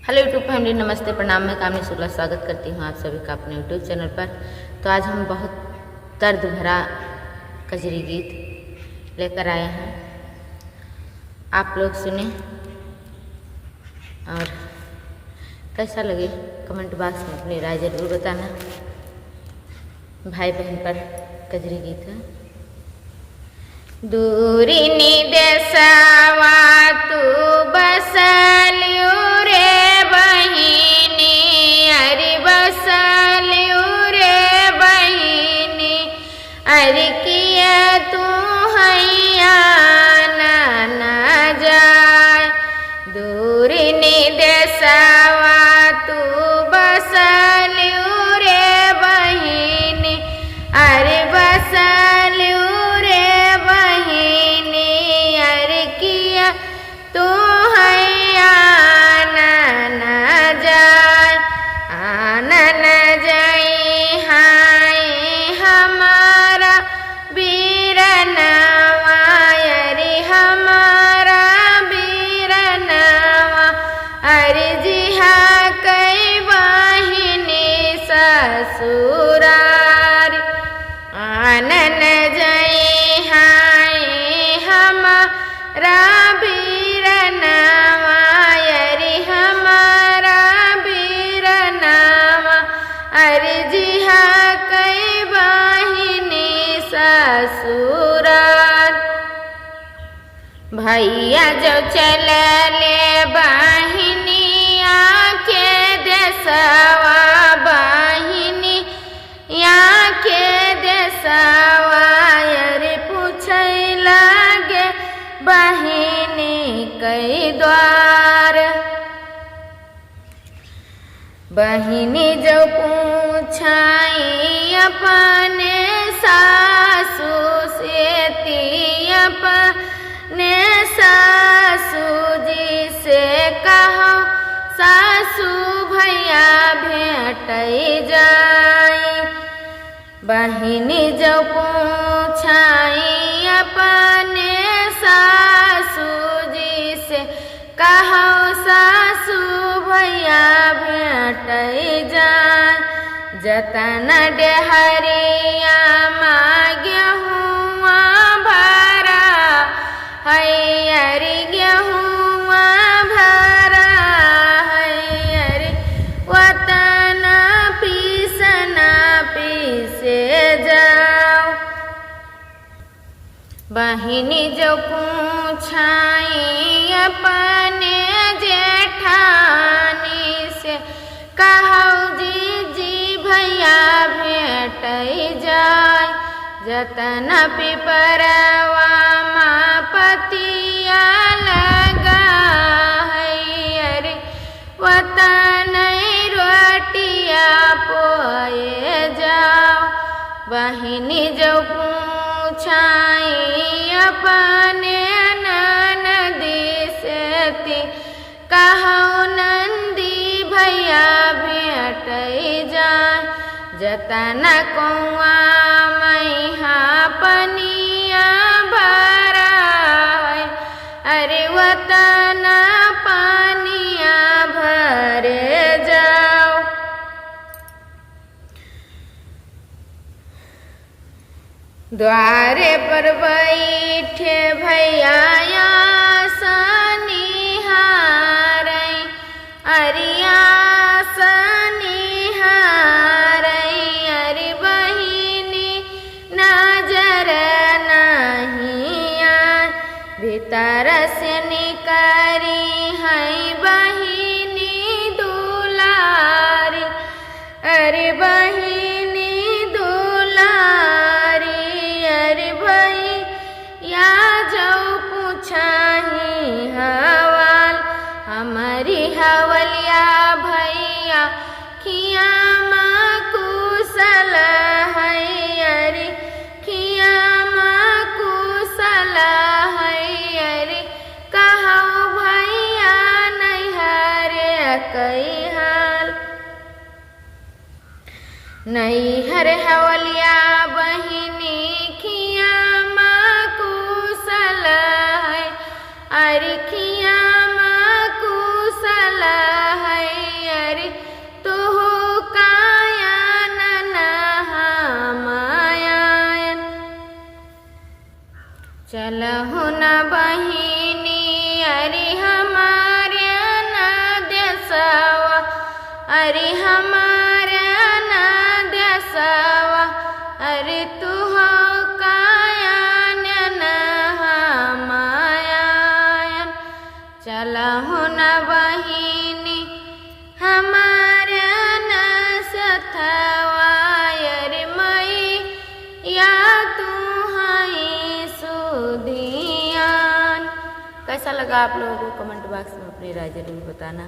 Hello YouTube family, नमस्ते, प्रणाम। मैं कामनी शुक्ला स्वागत करती हूँ आप सभी का अपने यूट्यूब चैनल पर। तो आज हम बहुत दर्द भरा कजरी गीत लेकर आए हैं, आप लोग सुने और कैसा लगे कमेंट बॉक्स में अपनी राय जरूर बताना। भाई बहन पर कजरी गीत है। दूरी निदेशवा तू बसलियो रे बहिनी, अरे बसलियो रे बहिनी, अरे किया तू हैया ना जाए। दूरी निदेशवा तू बसलियो रे बहिनी, अरे बसलियो तू हैया ना जाए, आना न जाए हाय हमारा बीरनवा, अरे हमारा बीरनवा, अरे जिहा कई बहिनी ससुरार, आना न जाए हाय हमारा भैया जो चलले बहिनी आके देसवा, बहिनी आके देसवा, अरे पूछे लागे बहिनी कई द्वार। बहिनी जो पूछाई अपने सासू से, अपने सासू जी से कहो सासू भैया भेट जाए। बहिनी जो पूछाई अपने सासू जी से कहो सासू भैया भेट जाए। जतन डेहरिया मांगे हुआ भरा है, अरे गेहुआ भरा है, अरे वतन पीसना पीसे जाओ। बहिनी जो पूछाई अपने जेठानी से कहो जी भैया भेट जाए। जतन पिपरवा माँ पतिया लगा है, अरे वतन रोटिया पोए जाओ। बहिनी जो पूछाई अपने ननदी से कहो नंदी भैया भेट जाए। जतन कौआ मैहा पनिया भरा है, अरे वतन पानिया भरे जाओ। द्वारे पर बैठे भैया अरिया भीतर से निकरी है बहिनी दुलारी, अरे बहिनी दुलारी, अरे भैया जो पूछाही हवाल, हमारी हवलिया भैया खिया माँ कुशल है, अरे खिया माँ कुशल है, कई हाल। नैहर हवलिया बहिनी खिया माँ कुशल है, अरे खिया माँ कुशल है, अरे हमारा ना देसवा अरे तू हो कायन न हमायन चला हो न बहिनी हमारा न सथवा अरे मई या तू हई सुधियान। कैसा लगा आप लोगों को कमेंट बॉक्स में अपनी राय जरूर बताना।